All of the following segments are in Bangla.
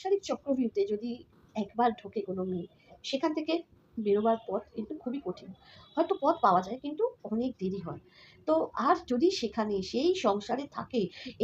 সাংসারিক চক্রভিউতে যদি একবার ঢোকে কোনো মেয়ে, সেখান থেকে বেরোবার পথ কিন্তু খুবই কঠিন। হয়তো পথ পাওয়া যায় কিন্তু অনেক দেরি হয়। তো আর যদি সেখানে সেই সংসারে থাকে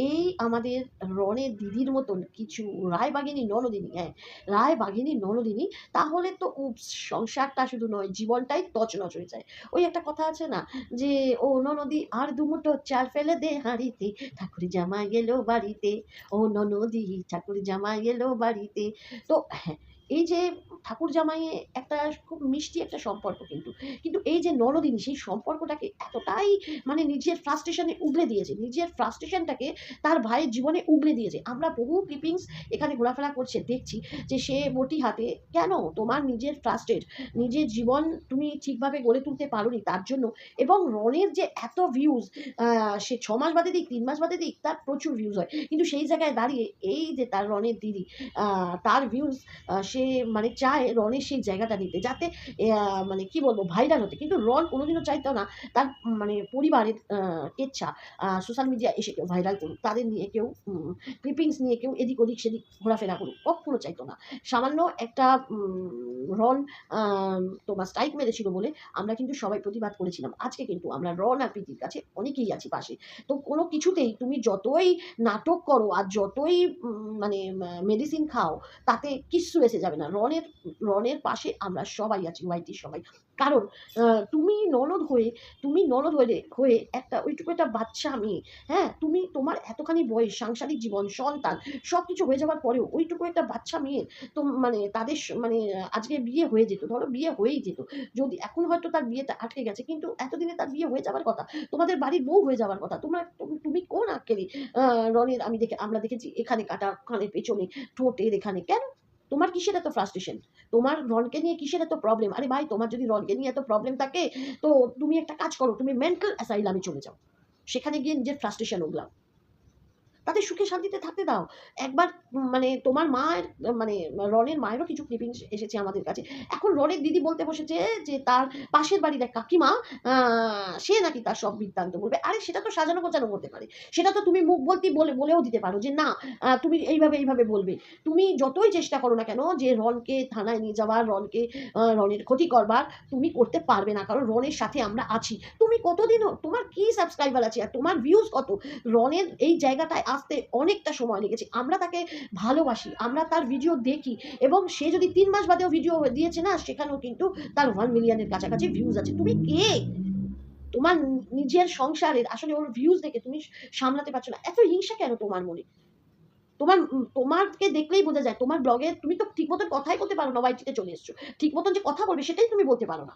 এই আমাদের রণের দিদির মতন কিছু রায়বাঘিনী ননদিনী, হ্যাঁ, রায়বাঘিনী ননদিনী, তাহলে তো উপস, সংসারটা শুধু নয় জীবনটাই তছনছ হয়ে যায়। ওই একটা কথা আছে না যে, ও ননদি আর দুমুঠো চাল ফেলে দে হাঁড়িতে, ঠাকুর জামাই এলো বাড়িতে, ও ননদি ঠাকুর জামাই এলো বাড়িতে। তো হ্যাঁ, এই যে ঠাকুর জামাই একটা খুব মিষ্টি একটা সম্পর্ক কিন্তু। কিন্তু এই যে ননদিনী সেই সম্পর্কটাকে এতটাই মানে নিজের ফ্রাস্ট্রেশনে উগরে দিয়েছে। নিজের ফ্রাস্ট্রেশনটাকে তার ভাইয়ের জীবনে উগরে দিয়েছে। আমরা বহু ক্লিপিংস এখানে ঘোরাফেরা করছে দেখছি যে সে বটি হাতে, কেন? তোমার নিজের ফ্রাস্ট্রেট, নিজের জীবন তুমি ঠিকভাবে গড়ে তুলতে পারোনি তার জন্য। এবং রনির যে এত ভিউজ, সে ৬ মাস বাদে দিক, ৩ মাস বাদে দিক, তার প্রচুর ভিউজ হয়। কিন্তু সেই জায়গায় দাঁড়িয়ে এই যে তার রনের দিদি, তার ভিউজ, সে মানে চায় রনের সেই জায়গাটা নিতে। যাতে মানে কি বলবো ভাইরাল হতে। কিন্তু রন কোনোদিনও চাইতো না তার মানে পরিবারের কেচ্ছা সোশ্যাল মিডিয়ায় এসে কেউ ভাইরাল করুক। তাদের নিয়ে কেউ ক্লিপিংস নিয়ে কেউ এদিক ওদিক সেদিক ঘোরাফেরা করুক। কক্ষনো চাইতো না। সামান্য একটা রন আ তোমার স্ট্রাইক মেরেছিল বলে আমরা কিন্তু সবাই প্রতিবাদ করেছিলাম। আজকে কিন্তু আমরা রন আর প্রীতির কাছে অনেকেই আছি পাশে। তো কোনো কিছুতেই তুমি যতই নাটক করো আর যতই মানে মেডিসিন খাও, তাতে কিচ্ছু এসে যাবে না। রনের পাশে আমরা সবাই আছি, ওয়াইটির সবাই। কারণ আ তুমি ননদ হয়ে তুমি ননদ হয়ে একটা ওইটুকু একটা বাচ্চা মেয়ে, হ্যাঁ? তুমি তোমার এতখানি বয়স, সাংসারিক জীবন, সন্তান সবকিছু হয়ে যাওয়ার পরেও ওইটুকু একটা বাচ্চা মেয়ের তো মানে তাদের মানে আজকে বিয়ে হয়ে যেত। ধরো বিয়ে হয়েই যেত। যদি এখন হয়তো তার বিয়েটা আটকে গেছে। কিন্তু এতদিনে তার বিয়ে হয়ে যাবার কথা। তোমাদের বাড়ির বউ হয়ে যাওয়ার কথা। তুমি কোন আক্কেলে আ রনির আমরা দেখেছি এখানে কাটা, ওখানে পেছনে, ঠোঁটের এখানে। কেন? তোমার কিসের এত ফ্রাস্ট্রেশন? তোমার রনকে নিয়ে কিসের এত প্রবলেম? আরে ভাই, তোমার যদি রনকে নিয়ে এত প্রবলেম থাকে, তো তুমি একটা কাজ করো, তুমি মেন্টাল অ্যাসাইলামে চলে যাও। সেখানে গিয়ে নিজের ফ্রাস্ট্রেশন ওগলাও। তাদের সুখে শান্তিতে থাকতে দাও। একবার মানে তোমার মায়ের মানে রনের মায়েরও কিছু ক্লিপিংস এসেছে আমাদের কাছে। এখন রনের দিদি বলতে বসেছে যে তার পাশের বাড়ির এক কাকিমা, আ সে নাকি তার সব বৃত্তান্ত বলবে। আরে সেটা তো সাজানো গোছানো হতে পারে। সেটা তো তুমি মুখ বলতেই বলেও দিতে পারো যে না, তুমি এইভাবে বলবে। তুমি যতই চেষ্টা করো না কেন যে রনকে থানায় নিয়ে যাওয়ার, রনের ক্ষতি করবার, তুমি করতে পারবে না। কারণ রনের সাথে আমরা আছি। তুমি কতদিনও তোমার কি সাবস্ক্রাইবার আছে আর তোমার ভিউজ কত? রনের এই জায়গাটায় আসতে অনেকটা সময় লেগেছে। আমরা তাকে ভালোবাসি, আমরা তার ভিডিও দেখি এবং সে যদি ৩ মাস বাদেও ভিডিও দিয়েছে না, সেখানেও কিন্তু তার 1 মিলিয়নের কাছাকাছি ভিউজ আছে। তুমি কে? তোমার নিজের সংসারের আসলে ওর ভিউজ দেখে তুমি সামলাতে পারছো না। এত হিংসা কেন তোমার মনে? তোমাকে দেখলেই বোঝা যায় তোমার ব্লগে তুমি তো ঠিক মতন কথাই বলতে পারো না, ওয়াইটিতে চলে এসছো। ঠিক মতন যে কথা বলবে সেটাই তুমি বলতে পারো না।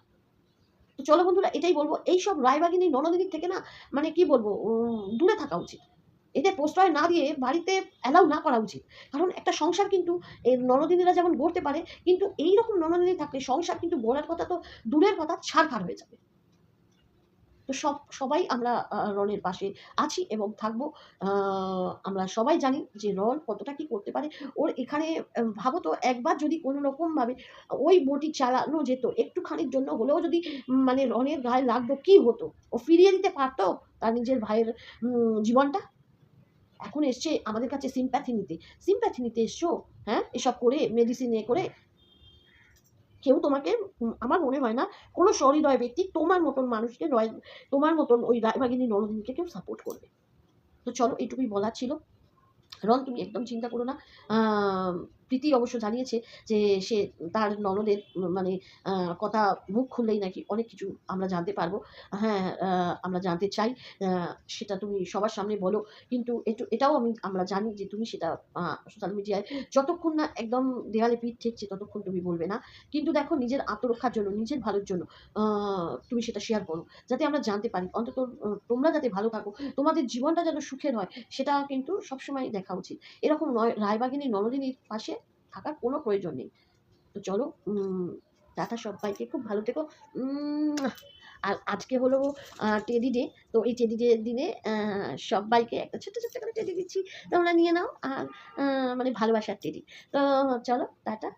তো চলো বন্ধুরা, এটাই বলব। এইসব রায়বাগিনী ননদিনীর থেকে না মানে কি বলবো দূরে থাকা উচিত। এদের প্রশ্রয় না দিয়ে বাড়িতে অ্যালাউ না করা উচিত। কারণ একটা সংসার কিন্তু এই ননদিনীরা যেমন গড়তে পারে, কিন্তু এইরকম ননদিনী থাকলে সংসার কিন্তু গড়ার কথা তো দূরের কথা, ছারখার হয়ে যাবে। তো সবাই আমরা রনের পাশে আছি এবং থাকবো। আ আমরা সবাই জানি যে রন কতটা কি করতে পারে। ওর এখানে ভাবো তো একবার যদি কোনো রকমভাবে ওই বটি চালানো যেত, একটুখানির জন্য হলেও যদি মানে রনের গায়ে লাগতো, কি হতো? ও ফিরিয়ে দিতে পারত তার নিজের ভাইয়ের জীবনটা? এখন এসছে আমাদের কাছে সিম্প্যাথি নিতে। সিম্প্যাথি নিতে এসছো? হ্যাঁ? এসব করে মেডিসিন করে কেউ তোমাকে আমার মনে হয় না কোনো সহৃদয় ব্যক্তি তোমার মতন মানুষকে তোমার মতন ওই রায়বাগিনী নরদিনীকে কেউ সাপোর্ট করবে। তো চলো এইটুকুই বলার ছিল। রন তুমি একদম চিন্তা করো না। আ প্রীতি অবশ্য জানিয়েছে যে সে তার ননদের মানে আ কথা মুখ খুললেই নাকি অনেক কিছু আমরা জানতে পারবো। হ্যাঁ, আমরা জানতে চাই। আ সেটা তুমি সবার সামনে বলো। কিন্তু এটাও আমরা জানি যে তুমি সেটা আ সোশ্যাল মিডিয়ায় যতক্ষণ না একদম দেয়ালে পিঠ ঠেকছে ততক্ষণ তুমি বলবে না। কিন্তু দেখো নিজের আত্মরক্ষার জন্য, নিজের ভালোর জন্য আ তুমি সেটা শেয়ার করো। যাতে আমরা জানতে পারি। অন্তত তোমরা যাতে ভালো থাকো, তোমাদের জীবনটা যেন সুখের হয় সেটা কিন্তু সবসময় দেখা উচিত। এরকম রায়বাঘিনী ননদিনীর পাশে থাকার কোনো প্রয়োজন নেই। তো চলো টাটা সব্বাইকে। খুব ভালো থেকো। উম আর আজকে হলো টেডি ডে। তো এই টেডি ডে এর দিনে সব্বাইকে একটা ছোট্ট করে টেডি দিচ্ছি। তোমরা নিয়ে নাও। আর মানে ভালোবাসার টেডি। তো চলো টাটা।